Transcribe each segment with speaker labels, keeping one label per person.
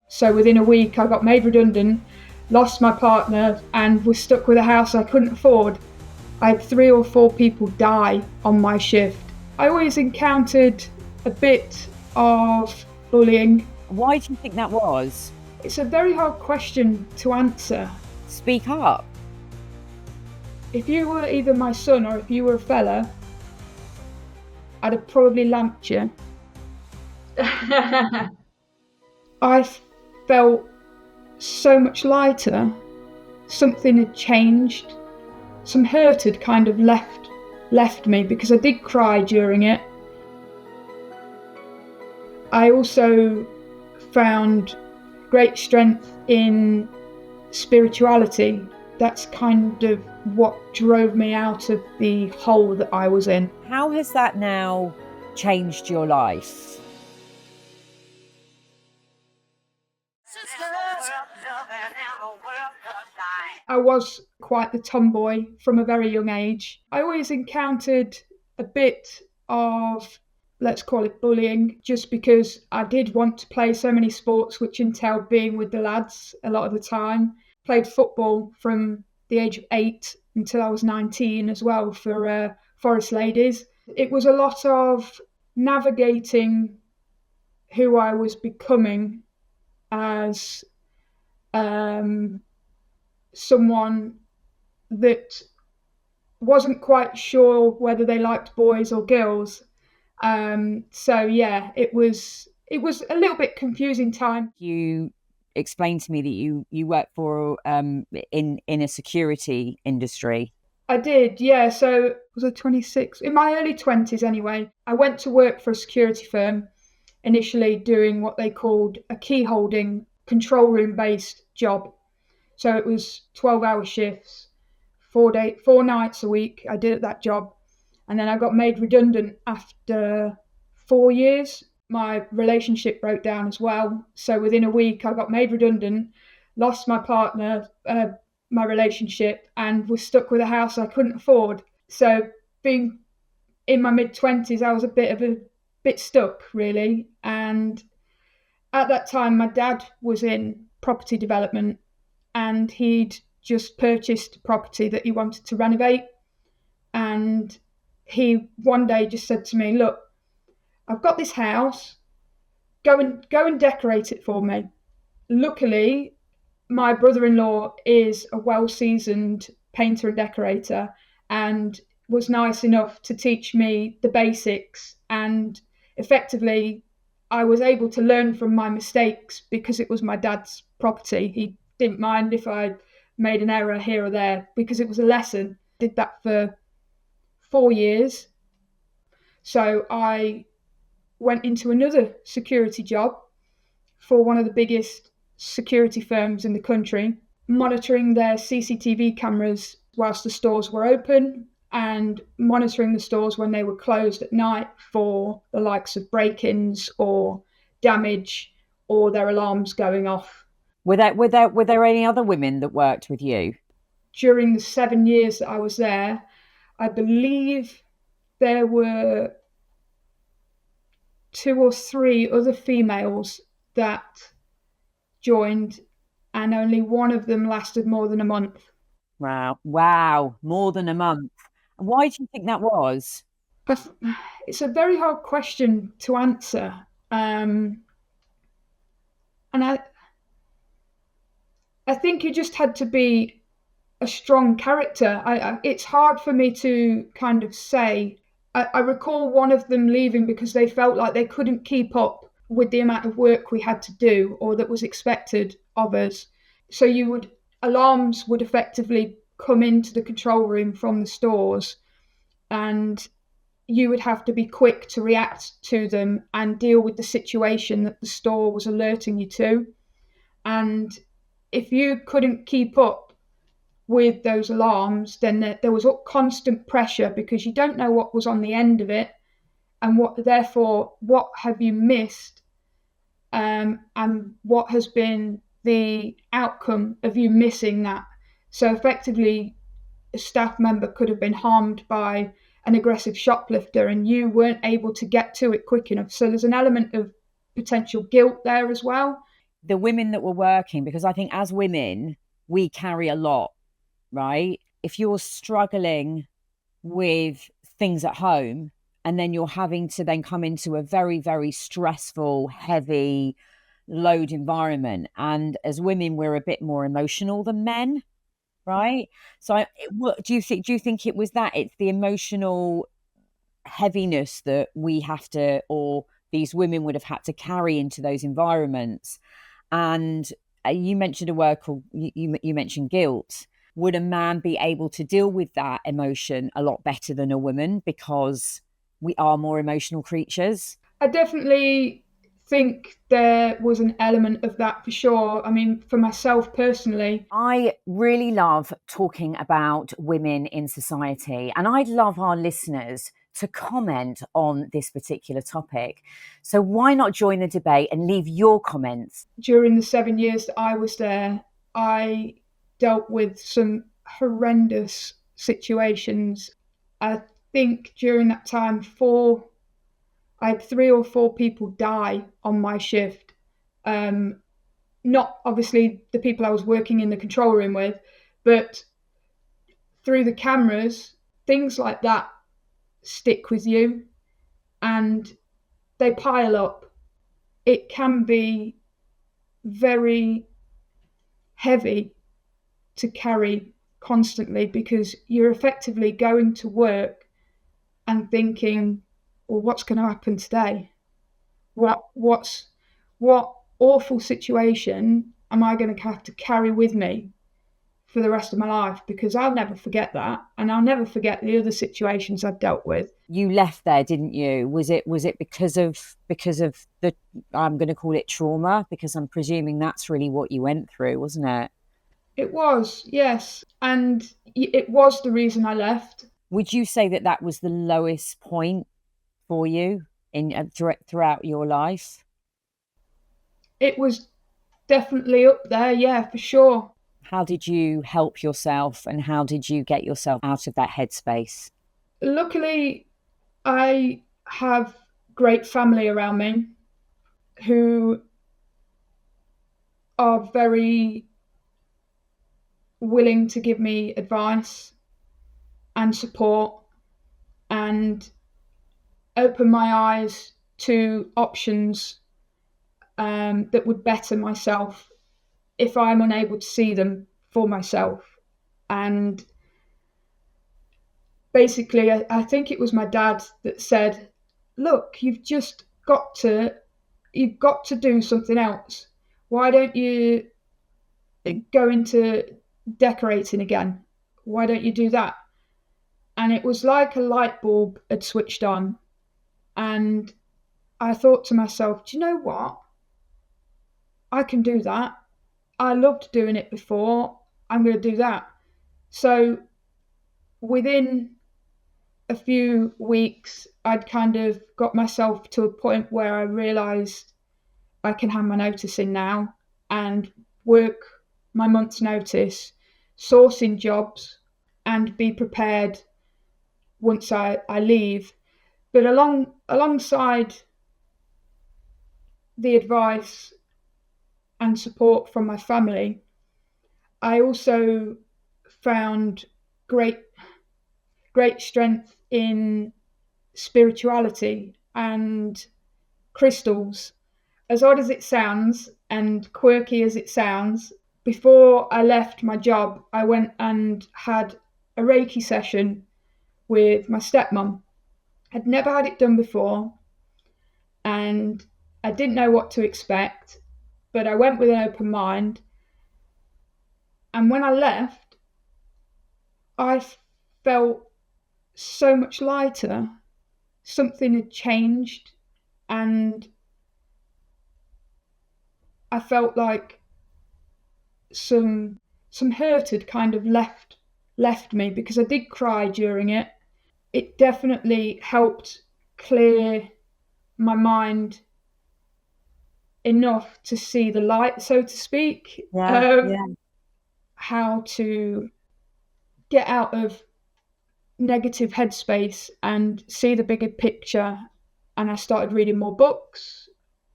Speaker 1: So within a week I got made redundant, lost my partner and was stuck with a house I couldn't afford. I had 3 or 4 people die on my shift. I always encountered a bit of bullying.
Speaker 2: Why do you think that was?
Speaker 1: It's a very hard question to answer.
Speaker 2: Speak up.
Speaker 1: If you were either my son or if you were a fella, I'd have probably lamped you. I felt so much lighter. Something had changed. Some hurt had kind of left me because I did cry during it. I also found great strength in spirituality. That's kind of what drove me out of the hole that I was in.
Speaker 2: How has that now changed your life?
Speaker 1: I was quite the tomboy from a very young age. I always encountered a bit of, let's call it bullying, just because I did want to play so many sports which entailed being with the lads a lot of the time. Played football from the age of 8 until I was 19 as well for Forest Ladies. It was a lot of navigating who I was becoming as someone that wasn't quite sure whether they liked boys or girls. So yeah, it was a little bit confusing time.
Speaker 2: You explained to me that you work for in a security industry.
Speaker 1: I did, yeah. So was I 26? In my early 20s anyway. I went to work for a security firm, initially doing what they called a key holding control room based job. So it was 12-hour shifts, 4 nights a week I did at that job. And then I got made redundant after 4 years. My relationship broke down as well. So within a week I got made redundant, lost my partner, my relationship, and was stuck with a house I couldn't afford. So being in my mid-20s, I was a bit stuck really. And at that time my dad was in property development and he'd just purchased a property that he wanted to renovate. And he one day just said to me, look, I've got this house, go and decorate it for me. Luckily, my brother-in-law is a well-seasoned painter and decorator and was nice enough to teach me the basics, and effectively I was able to learn from my mistakes because it was my dad's property. He didn't mind if I made an error here or there because it was a lesson. Did that for 4 years. So I went into another security job for one of the biggest security firms in the country, monitoring their CCTV cameras whilst the stores were open and monitoring the stores when they were closed at night for the likes of break-ins or damage or their alarms going off.
Speaker 2: Were there any other women that worked with you?
Speaker 1: During the 7 years that I was there, I believe there were 2 or 3 other females that joined, and only one of them lasted more than a month.
Speaker 2: Wow, more than a month. And why do you think that was?
Speaker 1: But it's a very hard question to answer. And I think you just had to be a strong character. It's hard for me to kind of say. I recall one of them leaving because they felt like they couldn't keep up with the amount of work we had to do or that was expected of us. So alarms would effectively come into the control room from the stores, and you would have to be quick to react to them and deal with the situation that the store was alerting you to. And if you couldn't keep up with those alarms, then there was constant pressure because you don't know what was on the end of it, and what have you missed, and what has been the outcome of you missing that. So effectively, a staff member could have been harmed by an aggressive shoplifter and you weren't able to get to it quick enough. So there's an element of potential guilt there as well.
Speaker 2: the women that were working, because I think as women, we carry a lot, right? If you're struggling with things at home and then you're having to then come into a very, very stressful, heavy load environment. And as women, we're a bit more emotional than men, right? So what do you think it was that it's the emotional heaviness that we have to, or these women would have had to carry into those environments? And you mentioned a word called, you mentioned guilt. Would a man be able to deal with that emotion a lot better than a woman because we are more emotional creatures?
Speaker 1: I definitely think there was an element of that for sure. I mean, for myself personally,
Speaker 2: I really love talking about women in society, and I'd love our listeners to comment on this particular topic. So why not join the debate and leave your comments?
Speaker 1: during the 7 years that I was there, I dealt with some horrendous situations. I think during that time, I had 3 or 4 people die on my shift. Not obviously the people I was working in the control room with, but through the cameras, things like that stick with you and they pile up. It can be very heavy to carry constantly because you're effectively going to work and thinking, well, what's going to happen today? What awful situation am I going to have to carry with me for the rest of my life? Because I'll never forget that, and I'll never forget the other situations I've dealt with.
Speaker 2: You left there, didn't you? Was it because of the, I'm going to call it trauma, because I'm presuming that's really what you went through, wasn't it?
Speaker 1: It was, yes, and it was the reason I left.
Speaker 2: Would you say that that was the lowest point for you in throughout your life?
Speaker 1: It was definitely up there, yeah, for sure.
Speaker 2: How did you help yourself and how did you get yourself out of that headspace?
Speaker 1: Luckily, I have great family around me who are very willing to give me advice and support and open my eyes to options that would better myself if I'm unable to see them for myself. And basically, I think it was my dad that said, "Look, you've got to do something else. Why don't you go into decorating again? Why don't you do that?" And it was like a light bulb had switched on. And I thought to myself, do you know what? I can do that. I loved doing it before. I'm going to do that. So within a few weeks, I'd kind of got myself to a point where I realised I can hand my notice in now and work my month's notice, sourcing jobs, and be prepared once I leave. But alongside the advice and support from my family, I also found great great strength in spirituality and crystals. As odd as it sounds and quirky as it sounds, before I left my job, I went and had a Reiki session with my stepmom. I'd never had it done before and I didn't know what to expect, but I went with an open mind. And when I left, I felt so much lighter. Something had changed, and I felt like some hurt had kind of left me because I did cry during it. It definitely helped clear my mind enough to see the light, so to speak.
Speaker 2: Yeah, yeah.
Speaker 1: How to get out of negative headspace and see the bigger picture. And I started reading more books.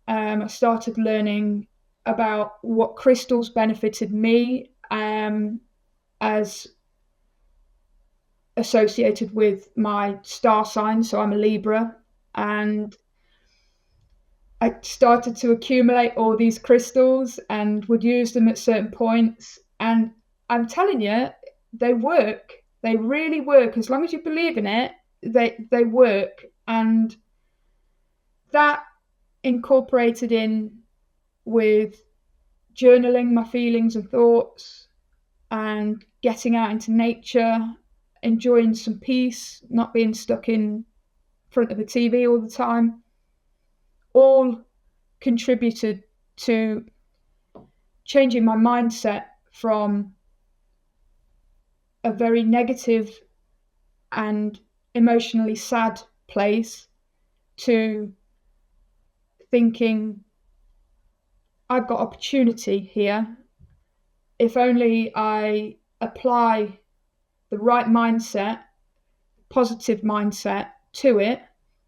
Speaker 1: I started learning about what crystals benefited me as associated with my star sign. So I'm a Libra, and I started to accumulate all these crystals and would use them at certain points. And I'm telling you, they work. They really work. As long as you believe in it, they work. And that incorporated in with journaling my feelings and thoughts and getting out into nature, enjoying some peace, not being stuck in front of the TV all the time, all contributed to changing my mindset from a very negative and emotionally sad place to thinking, I've got opportunity here. If only I apply the right mindset, positive mindset to it,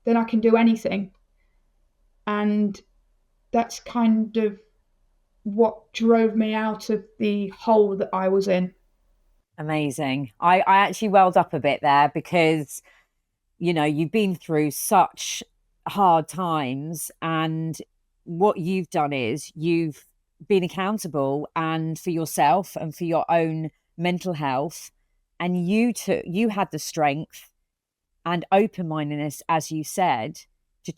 Speaker 1: then I can do anything. And that's kind of what drove me out of the hole that I was in.
Speaker 2: Amazing. I actually welled up a bit there because, you know, you've been through such hard times, and what you've done is you've been accountable and for yourself and for your own mental health, and you had the strength and open-mindedness, as you said, to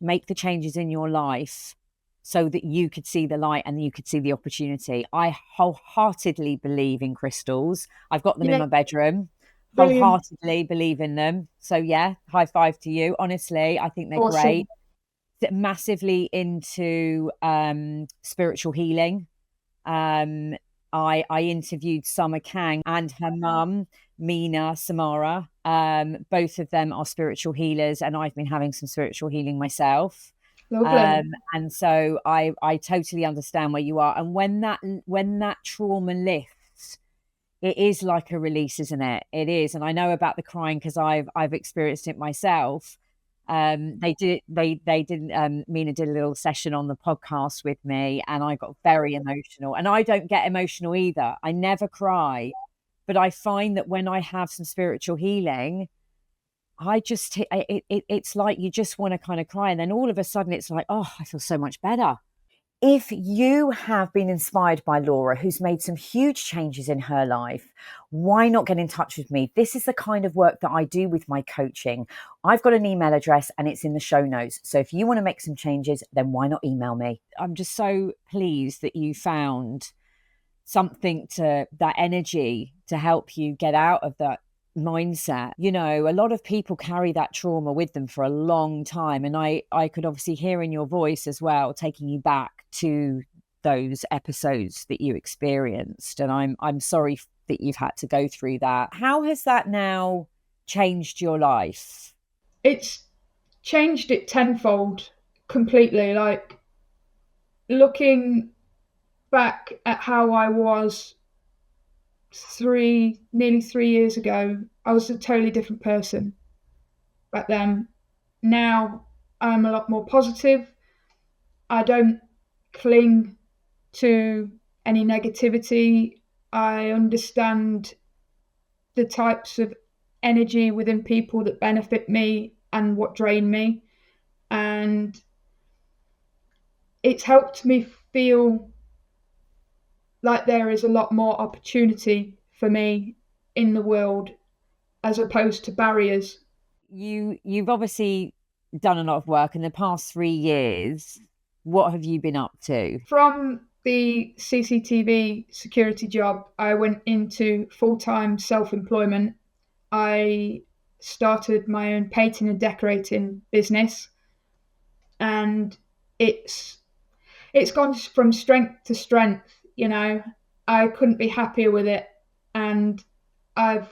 Speaker 2: make the changes in your life so that you could see the light and you could see the opportunity. I wholeheartedly believe in crystals. I've got them in
Speaker 1: Yeah,
Speaker 2: my bedroom.
Speaker 1: brilliant.
Speaker 2: Wholeheartedly believe in them. So yeah, high five to you. Honestly, I think they're great.
Speaker 1: Awesome.
Speaker 2: Massively into spiritual healing. Um, I interviewed Summer Kang and her mum, Mina Samara. Both of them are spiritual healers, and I've been having some spiritual healing myself.
Speaker 1: Lovely.
Speaker 2: And so I totally understand where you are. And when that trauma lifts, it is like a release, isn't it? It is. And I know about the crying because I've experienced it myself. Mina did a little session on the podcast with me, and I got very emotional. And I don't get emotional either. I never cry, but I find that when I have some spiritual healing, it's like you just want to kind of cry, and then all of a sudden it's like, oh, I feel so much better. If you have been inspired by Laura, who's made some huge changes in her life, why not get in touch with me? This is the kind of work that I do with my coaching. I've got an email address and it's in the show notes. So if you want to make some changes, then why not email me? I'm just so pleased that you found something, to that energy to help you get out of that mindset. You know, a lot of people carry that trauma with them for a long time, and I could obviously hear in your voice as well, taking you back to those episodes that you experienced, and I'm sorry that you've had to go through that. How has that now changed your life?
Speaker 1: It's changed it tenfold completely. Like looking back at how I was nearly 3 years ago, I was a totally different person back then. Now I'm a lot more positive. I don't cling to any negativity. I understand the types of energy within people that benefit me and what drain me. And it's helped me feel like there is a lot more opportunity for me in the world as opposed to barriers.
Speaker 2: You've obviously done a lot of work in the past 3 years. What have you been up to?
Speaker 1: From the CCTV security job, I went into full-time self-employment. I started my own painting and decorating business, and it's it's gone from strength to strength. You know, I couldn't be happier with it, and I've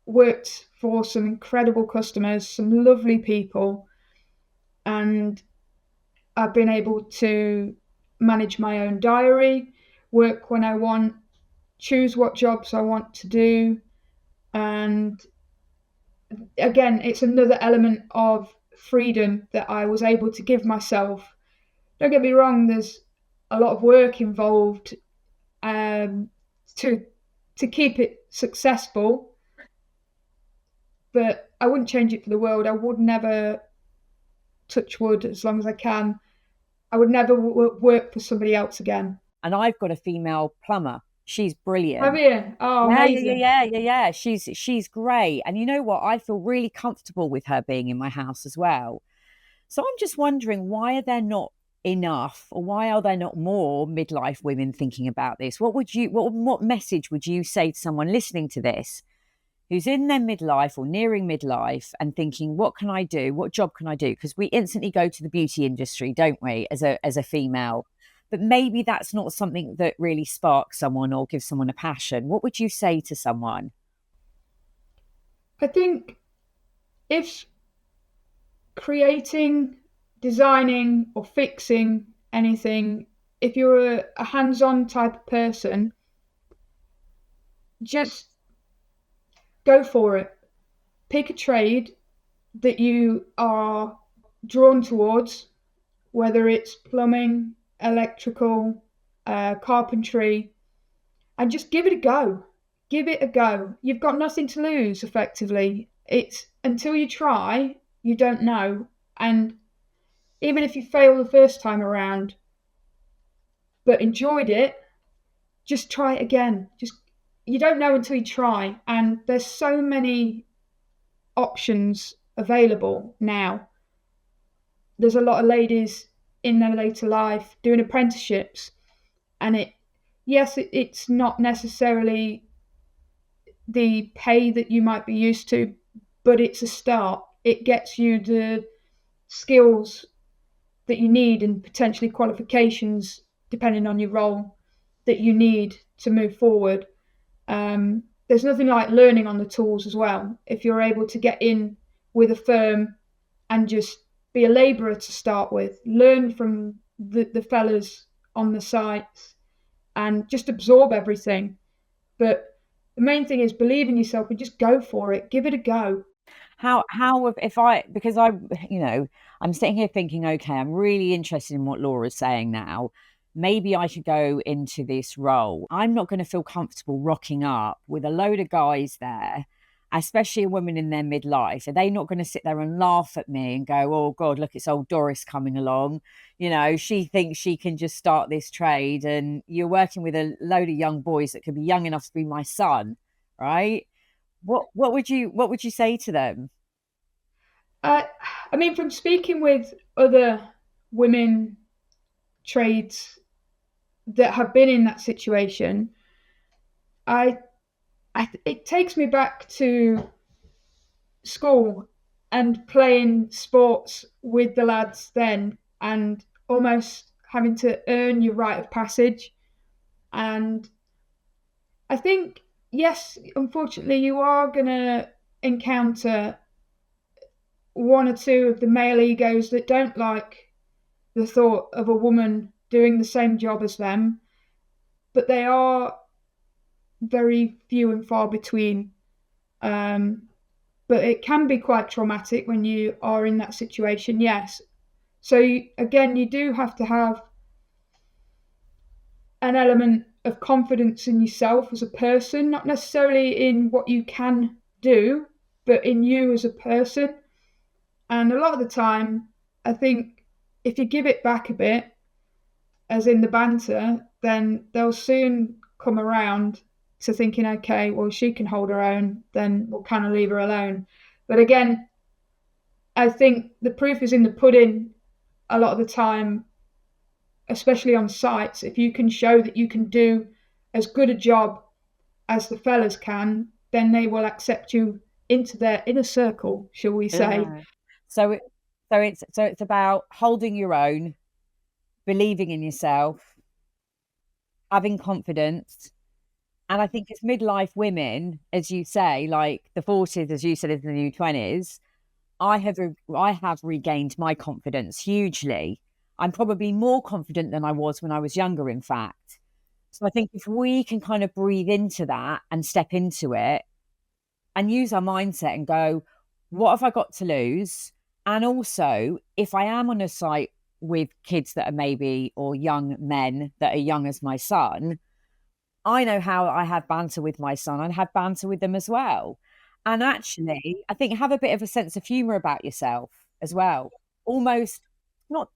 Speaker 1: worked for some incredible customers, some lovely people, and I've been able to manage my own diary, work when I want, choose what jobs I want to do. And again, it's another element of freedom that I was able to give myself. Don't get me wrong, there's a lot of work involved um, to keep it successful. But I wouldn't change it for the world. I would never, touch wood as long as I can, I would never work for somebody else again.
Speaker 2: And I've got a female plumber. She's
Speaker 1: Have
Speaker 2: brilliant.
Speaker 1: you? Oh, amazing.
Speaker 2: Yeah. She's great. And you know what? I feel really comfortable with her being in my house as well. So I'm just wondering, why are there not enough, or why are there not more midlife women thinking about this? What message would you say to someone listening to this who's in their midlife or nearing midlife and thinking, what can I do? What job can I do? Because we instantly go to the beauty industry, don't we, as a female? But maybe that's not something that really sparks someone or gives someone a passion. What would you say to someone?
Speaker 1: I think if creating, designing, or fixing anything, if you're a hands on type of person, just go for it. Pick a trade that you are drawn towards, whether it's plumbing, electrical, carpentry, and just give it a go. Give it a go. You've got nothing to lose, effectively. It's until you try, you don't know. And even if you fail the first time around, but enjoyed it, just try it again. Just you don't know until you try. And there's so many options available now. There's a lot of ladies in their later life doing apprenticeships, and it's not necessarily the pay that you might be used to, but it's a start. It gets you the skills that you need and potentially qualifications, depending on your role, that you need to move forward. There's nothing like learning on the tools as well. If you're able to get in with a firm and just be a labourer to start with, learn from the fellas on the sites and just absorb everything. But the main thing is believe in yourself and just go for it. Give it a go.
Speaker 2: If I, because I, I'm sitting here thinking, okay, I'm really interested in what Laura's saying now. Maybe I should go into this role. I'm not going to feel comfortable rocking up with a load of guys there, especially a woman in their midlife. Are they not going to sit there and laugh at me and go, oh God, look, it's old Doris coming along. She thinks she can just start this trade, and you're working with a load of young boys that could be young enough to be my son, right? What would you say to them?
Speaker 1: I mean, from speaking with other women trades that have been in that situation, I, it takes me back to school and playing sports with the lads then, and almost having to earn your rite of passage. And I think, yes, unfortunately, you are going to encounter one or two of the male egos that don't like the thought of a woman doing the same job as them, but they are very few and far between. But it can be quite traumatic when you are in that situation, yes. So, again, you do have to have an element of confidence in yourself as a person, not necessarily in what you can do, but in you as a person. And a lot of the time, I think if you give it back a bit, as in the banter, then they'll soon come around to thinking, okay, well, she can hold her own, then we'll kind of leave her alone. But again, I think the proof is in the pudding a lot of the time, especially on sites. If you can show that you can do as good a job as the fellas can, then they will accept you into their inner circle, shall we say.
Speaker 2: Yeah. So it, so it's about holding your own, believing in yourself, having confidence. And I think as midlife women, as you say, like the 40s, as you said, is the new 20s, I have regained my confidence hugely. I'm probably more confident than I was when I was younger, in fact. So I think if we can kind of breathe into that and step into it and use our mindset and go, what have I got to lose? And also, if I am on a site with kids that are maybe, or young men that are young as my son, I know how I have banter with my son. I have banter with them as well. And actually, I think have a bit of a sense of humor about yourself as well. Almost not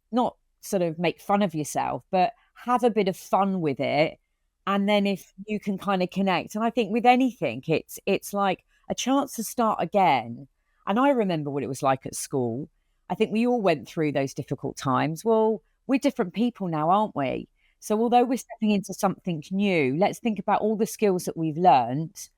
Speaker 2: sort of make fun of yourself, but have a bit of fun with it. And then if you can kind of connect, and I think with anything, it's like a chance to start again. And I remember what it was like at school. I think we all went through those difficult times. Well, we're different people now, aren't we? So although we're stepping into something new, let's think about all the skills that we've learned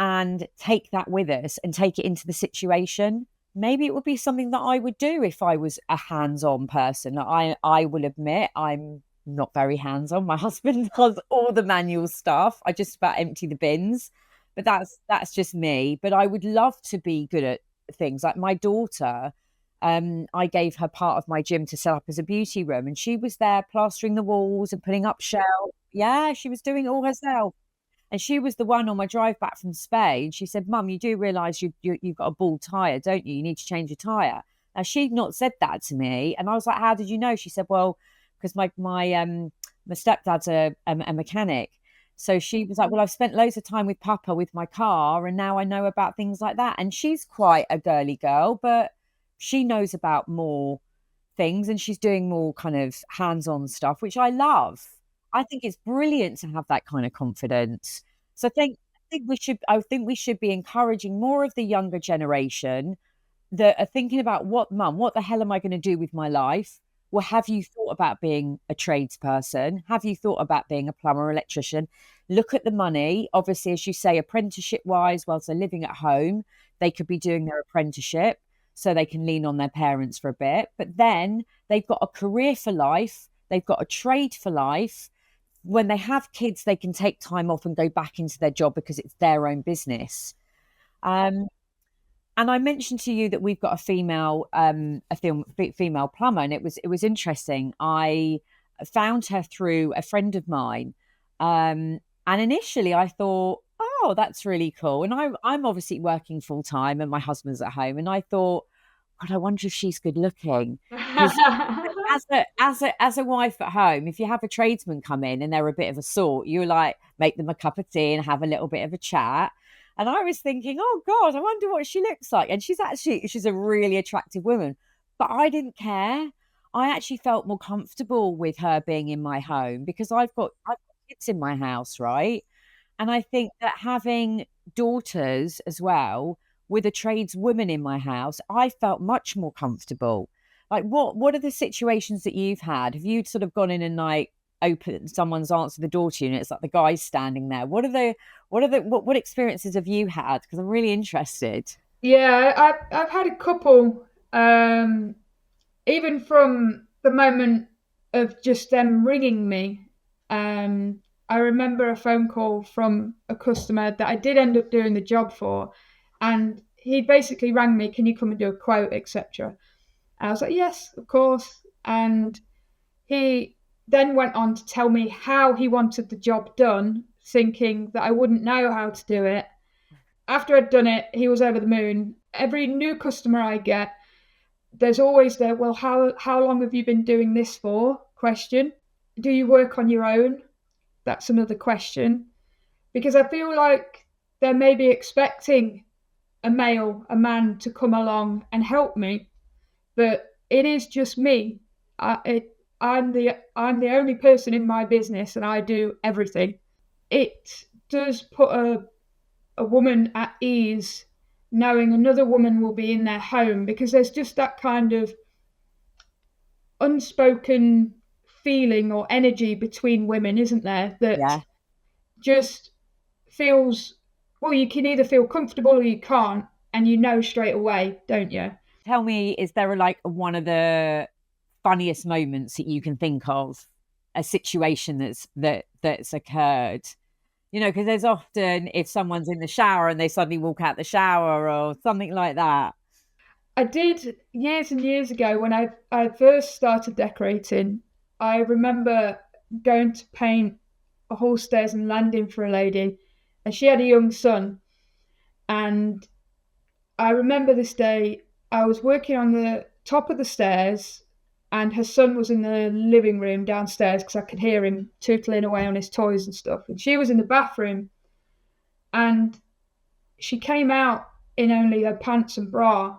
Speaker 2: and take that with us and take it into the situation. Maybe it would be something that I would do if I was a hands-on person. I will admit I'm not very hands-on. My husband does all the manual stuff. I just about empty the bins. But that's just me. But I would love to be good at things. Like my daughter, I gave her part of my gym to set up as a beauty room, and she was there plastering the walls and putting up shelves. Yeah, she was doing it all herself. And she was the one on my drive back from Spain. She said, Mum, you do realise you've got a bald tyre, don't you? You need to change your tyre. Now, she'd not said that to me. And I was like, how did you know? She said, well, because my stepdad's a mechanic. So she was like, well, I've spent loads of time with Papa with my car, and now I know about things like that. And she's quite a girly girl, but she knows about more things and she's doing more kind of hands-on stuff, which I love. I think it's brilliant to have that kind of confidence. So I think we should be encouraging more of the younger generation that are thinking about what the hell am I going to do with my life? Well, have you thought about being a tradesperson? Have you thought about being a plumber or electrician? Look at the money. Obviously, as you say, apprenticeship wise, whilst they're living at home, they could be doing their apprenticeship so they can lean on their parents for a bit. But then they've got a career for life, they've got a trade for life. When they have kids, they can take time off and go back into their job because it's their own business. Um, and I mentioned to you that we've got female plumber, and it was interesting. I found her through a friend of mine, and initially I thought, oh, that's really cool. And I'm obviously working full time, and my husband's at home, and I thought, God, I wonder if she's good looking because as a wife at home, if you have a tradesman come in and they're a bit of a sort, you like make them a cup of tea and have a little bit of a chat. And I was thinking, oh God, I wonder what she looks like. And she's a really attractive woman. But I didn't care. I actually felt more comfortable with her being in my home because I've got kids in my house, right? And I think that having daughters as well with a tradeswoman in my house, I felt much more comfortable. Like what are the situations that you've had? Have you sort of gone in and like open someone's answered the door to you and it's like the guy's standing there? What experiences have you had? Because I'm really interested.
Speaker 1: Yeah, I've had a couple, even from the moment of just them ringing me. I remember a phone call from a customer that I did end up doing the job for, and he basically rang me, "Can you come and do a quote, etc." I was like, "Yes, of course." And he then went on to tell me how he wanted the job done, thinking that I wouldn't know how to do it. After I'd done it, he was over the moon. Every new customer I get, there's always the, well, how long have you been doing this for? Question. Do you work on your own? That's another question. Because I feel like they're maybe expecting a man to come along and help me, but it is just me. I'm the only person in my business, and I do everything. It does put a woman at ease knowing another woman will be in their home, because there's just that kind of unspoken feeling or energy between women, isn't there? That
Speaker 2: Yeah.
Speaker 1: just feels, well, you can either feel comfortable or you can't, and you know straight away, don't you?
Speaker 2: Tell me, is there like one of the funniest moments that you can think of, a situation that's occurred? You know, because there's often if someone's in the shower and they suddenly walk out the shower or something like that.
Speaker 1: I did years and years ago when I first started decorating. I remember going to paint a whole stairs and landing for a lady, and she had a young son. And I remember this day, I was working on the top of the stairs, and her son was in the living room downstairs because I could hear him tootling away on his toys and stuff. And she was in the bathroom, and she came out in only her pants and bra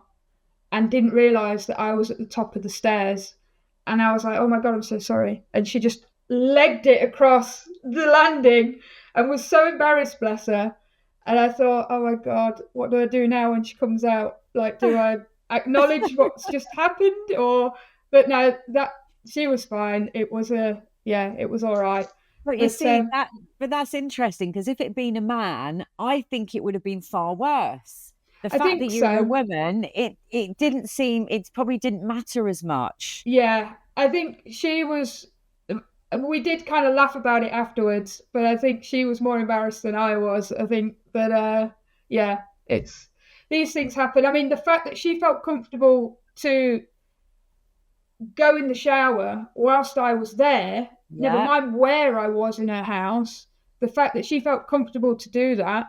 Speaker 1: and didn't realise that I was at the top of the stairs. And I was like, oh my God, I'm so sorry. And she just legged it across the landing and was so embarrassed, bless her. And I thought, oh my God, what do I do now when she comes out? Like, do I acknowledge what's just happened? Or, but no, that she was fine. It was yeah, it was all right.
Speaker 2: But you
Speaker 1: But
Speaker 2: see that, but that's interesting because if it had been a man, I think it would have been far worse. The
Speaker 1: I
Speaker 2: fact that
Speaker 1: think
Speaker 2: you were a
Speaker 1: so.
Speaker 2: woman, it didn't seem, it probably didn't matter as much.
Speaker 1: Yeah, I think she was. We did kind of laugh about it afterwards, but I think she was more embarrassed than I was. I think, but yeah, it's these things happen. I mean, the fact that she felt comfortable to go in the shower whilst I was there, never
Speaker 2: Yeah.
Speaker 1: mind where I was in her house, the fact that she felt comfortable to do that,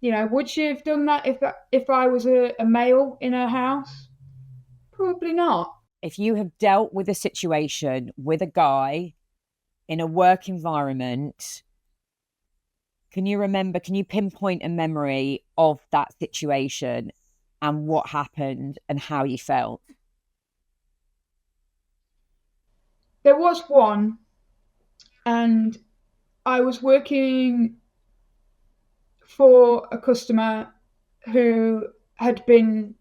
Speaker 1: would she have done that if I was a male in her house? Probably not.
Speaker 2: If you have dealt with a situation with a guy in a work environment, can you pinpoint a memory of that situation and what happened and how you felt?
Speaker 1: There was one, and I was working for a customer who had been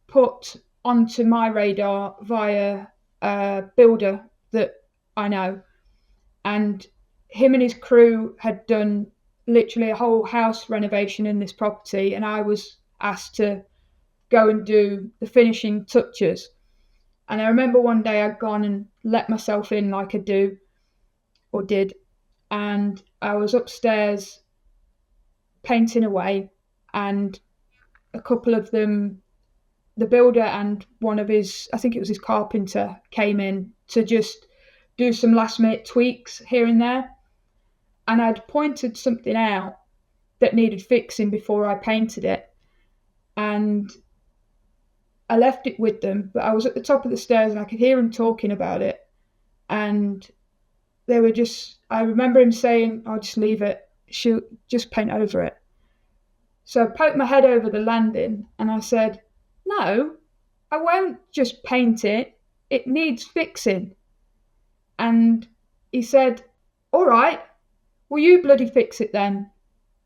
Speaker 1: put onto my radar via a builder that I know. And him and his crew had done literally a whole house renovation in this property. And I was asked to go and do the finishing touches. And I remember one day I'd gone and let myself in like I do or did. And I was upstairs painting away, and a couple of them, the builder and one of his, I think it was his carpenter, came in to just do some last minute tweaks here and there. And I'd pointed something out that needed fixing before I painted it. And I left it with them, but I was at the top of the stairs and I could hear him talking about it. And they were just, I remember him saying, I'll just leave it. She'll just paint over it. So I poked my head over the landing and I said, no, I won't just paint it. It needs fixing. And he said, all right, will you bloody fix it then?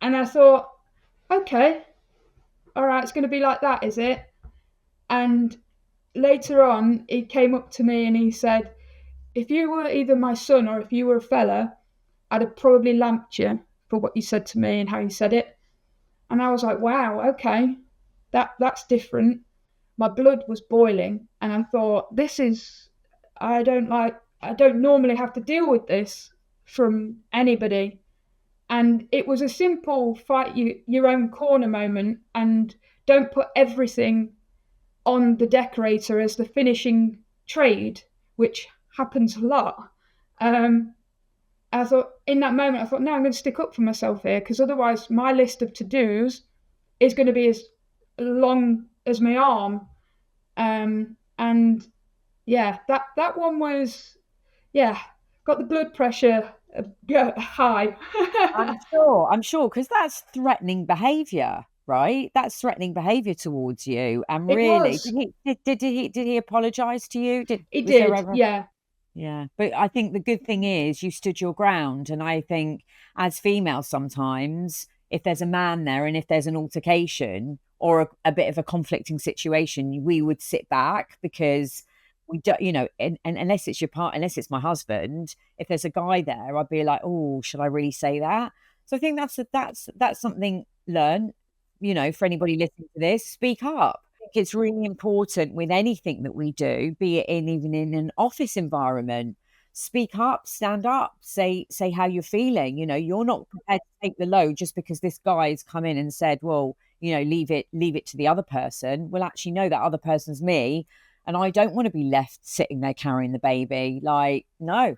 Speaker 1: And I thought, okay, all right, it's going to be like that, is it? And later on, he came up to me and he said, if you were either my son or if you were a fella, I'd have probably lamped you for what you said to me and how you said it. And I was like, wow, okay, that's different. My blood was boiling, and I thought, this is, I don't normally have to deal with this from anybody. And it was a simple fight your own corner moment, and don't put everything on the decorator as the finishing trade, which happens a lot. I thought in that moment, I thought, no, I'm going to stick up for myself here because otherwise my list of to dos is going to be as long as my arm. And yeah, that one was, yeah, got the blood pressure high.
Speaker 2: I'm sure, because that's threatening behaviour, right? That's threatening behaviour towards you. And
Speaker 1: It
Speaker 2: really,
Speaker 1: was.
Speaker 2: did he apologise to you?
Speaker 1: It
Speaker 2: Was there
Speaker 1: did,
Speaker 2: ever?
Speaker 1: yeah.
Speaker 2: Yeah, but I think the good thing is you stood your ground. And I think as females, sometimes if there's a man there and if there's an altercation or a bit of a conflicting situation, we would sit back because we don't, and unless it's your part, unless it's my husband, if there's a guy there, I'd be like, oh, should I really say that? So I think that's something learn, for anybody listening to this, speak up. It's really important with anything that we do, be it even in an office environment. Speak up, stand up, say how you're feeling. You're not prepared to take the load just because this guy's come in and said, well, leave it to the other person. Well, actually, no, that other person's me, and I don't want to be left sitting there carrying the baby. Like, no,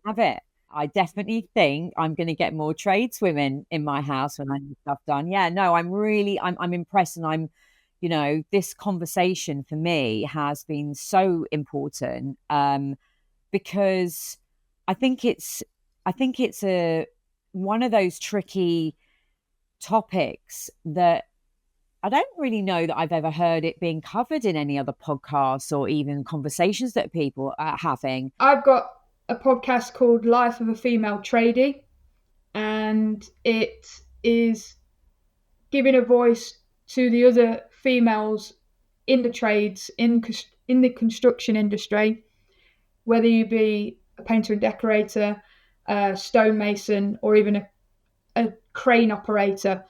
Speaker 2: have it. I definitely think I'm going to get more tradeswomen in my house when I need stuff done. Yeah, no, I'm impressed, and I'm you know, this conversation for me has been so important, because I think it's a one of those tricky topics that I don't really know that I've ever heard it being covered in any other podcasts or even conversations that people are having.
Speaker 1: I've got a podcast called Life of a Female Tradie, and it is giving a voice to the other females in the trades, in the construction industry, whether you be a painter and decorator, a stonemason, or even a crane operator.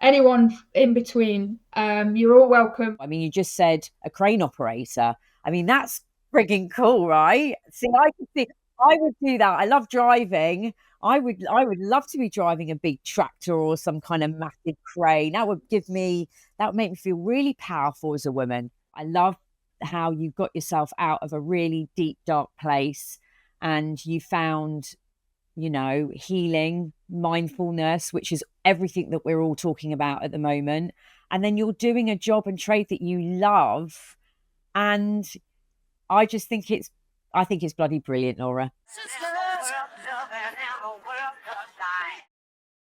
Speaker 1: Anyone in between, you're all welcome.
Speaker 2: I mean, you just said a crane operator. I mean, that's frigging cool, right? See, I would do that. I love driving. I would love to be driving a big tractor or some kind of massive crane. That would make me feel really powerful as a woman. I love how you got yourself out of a really deep, dark place and you found, you know, healing, mindfulness, which is everything that we're all talking about at the moment. And then you're doing a job and trade that you love. And I just think I think it's bloody brilliant, Laura.